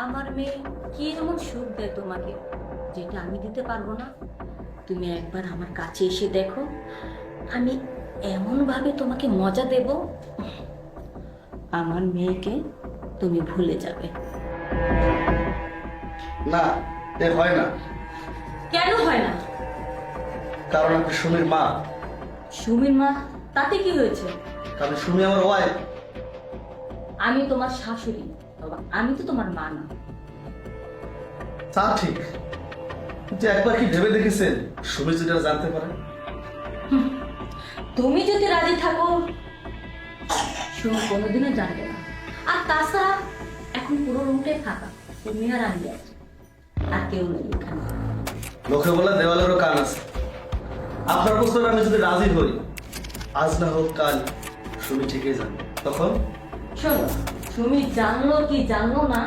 আমার মেয়ে কি এমন সুখ দেয় তোমাকে যেটা আমি দিতে পারবো না? তুমি একবার আমার কাছে এসে দেখো, আমি এমন ভাবে তোমাকে মজা দেব, আমার মেয়েকে তুমি ভুলে যাবে। না, এ হয় না। কেন হয় না? কারণ আপনি সুমির মা। সুমির মা? তাতে কি হয়েছে? কারণ সুমি আমার ওয়াইফ। আমি তোমার শাশুড়ি বাবা, আমি তো তোমার মা না। তা ঠিক, কিন্তু একবার কি ভেবে দেখেছেন সুমি যেটা জানতে পারে? তুমি যদি রাজি থাকো, সুমি কোনোদিনও জানবে না। আর তাছাড়া এখন পুরো রুমটাই ফাঁকা, তুমি আর আমি আছি, আর কেউ নেই এখানে। লোকে বলে দেওয়ালেরও কান আছে। আপনার প্রস্তাবে আমি যদি রাজি হই, আজ না হোক কাল সুমি ঠিকই জানবে। তখন শোনো, সুমি জানলো কি জানলো না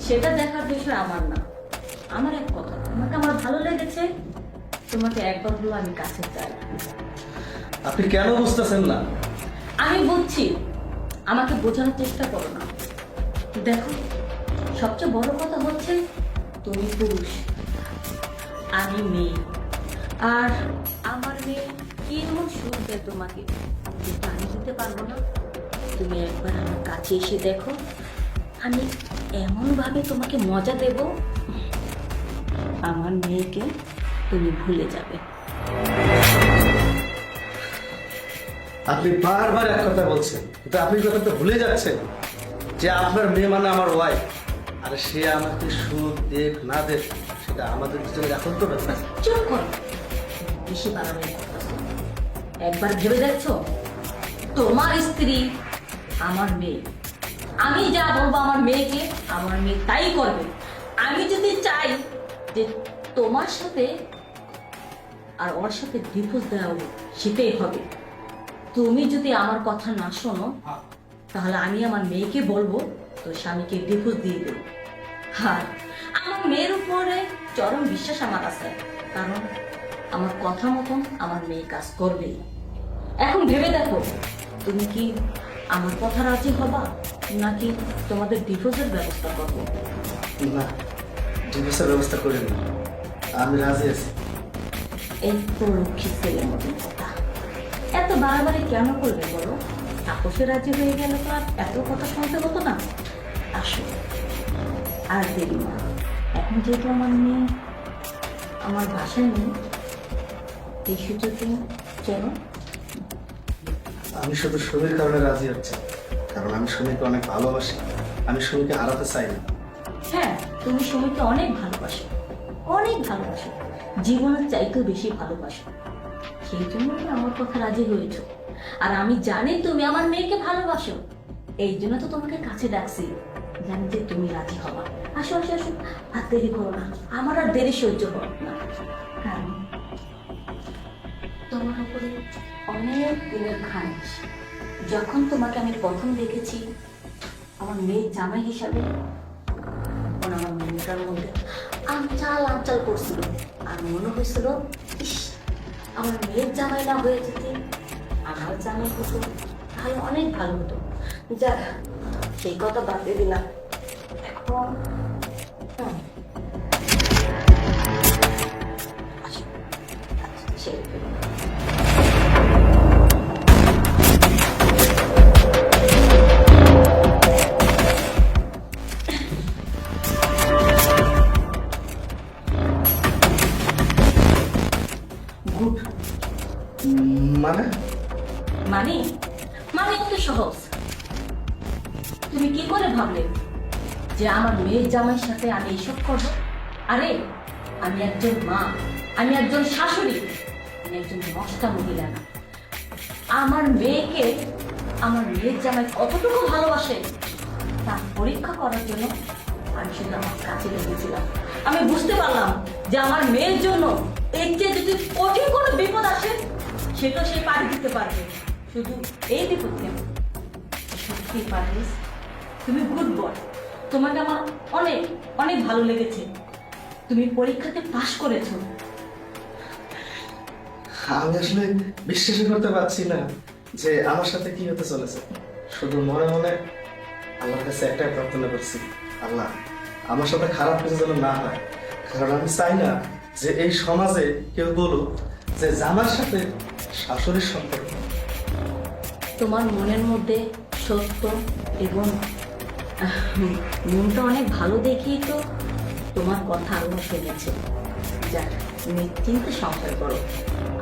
সেটা দেখার বিষয় আমার না। আমার এক কথা, তোমাকে আমার ভালো লেগেছে, তোমাকে একবার হলো আমি কাছে চাই। আপনি কেন বুঝতেছেন না? আমি বুঝছি, আমাকে বোঝানোর চেষ্টা করো না। দেখো, সবচেয়ে বড় কথা হচ্ছে তুমি পুরুষ, আমি মেয়ে। আর আমার মেয়ে কি এমন সুখ দেয় তোমাকে যেটা আমি দিতে পারবো না? তুমি একবার আমার কাছে এসে দেখো, আমি এমনভাবে তোমাকে মজা দেব, আমার মেয়েকে তুমি ভুলে যাবে। আপনি বারবার এক কথা বলছেন, কিন্তু আপনি কথা তো ভুলে যাচ্ছেন যে আপনার মেয়ে মানে আমার ওয়াইফ। আর সে আমাকে সুখ দেখ না দেখ সেটা আমাদের দুজনের এখন তো ব্যাপার। চুপ করো, বেশি বাড়াবাড়ি করতেছো। একবার ভেবে দেখছো, তোমার স্ত্রী আমার মেয়ে, আমি যা বলবো আমার মেয়েকে, আমার মেয়ে তাই করবে। আমি যদি চাই যে তোমার সাথে আর ওর সাথে ডিভোর্স দেওয়া হবে, সেটাই হবে। তুমি যদি আমার কথা না শোনো, তাহলে আমি আমার মেয়েকে বলবো তো স্বামীকে ডিভোর্স দিয়ে দেবো। আর আমার মেয়ের উপরে চরম বিশ্বাস আমার আছে, কারণ আমার কথা মতন আমার মেয়ে কাজ করবেই। এখন ভেবে দেখো, তুমি কি আমার কথা রাজি হবা, নাকি তোমাদের ডিভোর্সের ব্যবস্থা করবো? না, ডিভোর্সের ব্যবস্থা করে নিন, আমি রাজি আছি। এই তো লক্ষ্মী ছেলের মতন কথা, এত বাড়াবাড়ি কেন করবে বলো? তাপসে রাজি হয়ে গেলে তো আর এত কথা শুনতে হতো না। আসো, আর দেরি না। এখন যেহেতু আমার মেয়ে আমার বাসায় নেই, এই সুযোগে চলো। আমি শুধু সুমির কারণে রাজি হচ্ছি, কারণ আমি সুমিকে অনেক ভালোবাসি। আমি সুমিকে হারাতে চাই না। হ্যাঁ, তুমি সুমিকে অনেক ভালোবাসো, অনেক ভালোবাসো, জীবনের চাইতেও বেশি ভালোবাসো। সেই জন্যই আমার কথা রাজি হয়েছো। আর আমি জানি তুমি আমার মেয়েকে ভালোবাসো, এই জন্য তো তোমাকে কাছে ডাকছি, জানি যে তুমি রাজি হবা। আসো আসো আসো, আর দেরি করো না, আমার আর দেরি সহ্য হবে না। কারণ তোমার উপরে অনেক দিনের খানিস। যখন তোমাকে আমি প্রথম দেখেছি আমার মেয়ের জামাই হিসাবে, তখন আমার মনটার মধ্যে আঞ্চাল আঞ্চাল করছিল, আর মনে হয়েছিল, ইস, আমার মেয়ের জামাই না হয়ে যেতে আমার জামাই হতো, তাহলে অনেক ভালো হতো। যাক, সেই কথা বাদ দিয়ে দিলাম। এখন আসো, ছেড়ে দেবো। গুড। মানে মানে মানে একটু সহজ। তুমি কি করে ভাবলে যে আমার মেয়ের জামাইয়ের সাথে আমি এইসব করবো? আরে, আমি একজন মা, আমি একজন শাশুড়ি, আমি একজন নষ্টা মহিলা না। আমার মেয়েকে আমার মেয়ের জামাই কতটুকু ভালোবাসে তা পরীক্ষা করার জন্য আমি শুধু আমার কাছে লেগেছিলাম। আমি বুঝতে পারলাম যে আমার মেয়ের জন্য এর চেয়ে যদি কঠিন কোনো বিপদ আসে, সেটা সে পাড়ি দিতে পারবে। শুধু এই বিপদ কেন, সত্যি পারিস, তুমি গুড বয়। তোমাকে আমার অনেক অনেক ভালো লেগেছে। তুমি পরীক্ষাতে পাশ করেছো। আমি আসলে বিশ্বাসই করতে পারছি না যে আমার সাথে কি হতে চলেছে। শুধু মনে মনে আল্লাহর কাছে একটাই প্রার্থনা করছি, আল্লাহ আমার সাথে খারাপ কিছু যেন না হয়, কারণ আমি চাই না যে এই সমাজে কেউ বলুক যে জামার সাথে শাশুড়ির সম্পর্ক। তোমার মনের মধ্যে সত্য এবং মনটা অনেক ভালো দেখেই তো তোমার কথা আরো শুনেছে। যাক, তুমি চিন্তা সংশয় করো,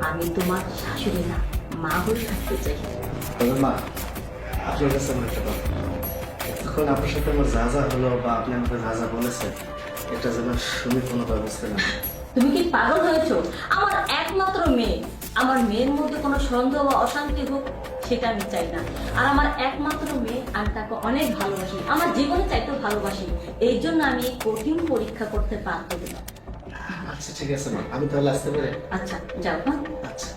আমি তোমার শাশুড়ি না, মা হয়ে থাকতে চাই। তবে মা, আপনার কাছে আমার একটা কথা, এতক্ষণ আপনার সাথে আমার যা যা হলো বা আপনি আমাকে যা যা বলেছেন, এটা যেন শুনে কোনো ব্যবস্থা না হয়। তুমি কি পাগল হয়েছো? আমার একমাত্র মেয়ে, আমার মেয়ের মধ্যে কোনো সন্দেহ বা অশান্তি হোক সেটা আমি চাই না। আর আমার একমাত্র মেয়ে, আমি তাকে অনেক ভালোবাসি, আমার জীবনে চাইতেও ভালোবাসি। এই জন্য আমি এই কঠিন পরীক্ষা করতে বাধ্য হলাম। আচ্ছা ঠিক আছে মা, আমি তাহলে আসতে পারি? আচ্ছা যাও। হ্যাঁ, আচ্ছা।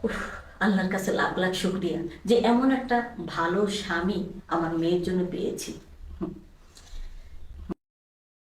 উফ, আল্লাহর কাছে লাখ লাখ শুকরিয়া যে এমন একটা ভালো স্বামী আমার মেয়ের জন্য পেয়েছি।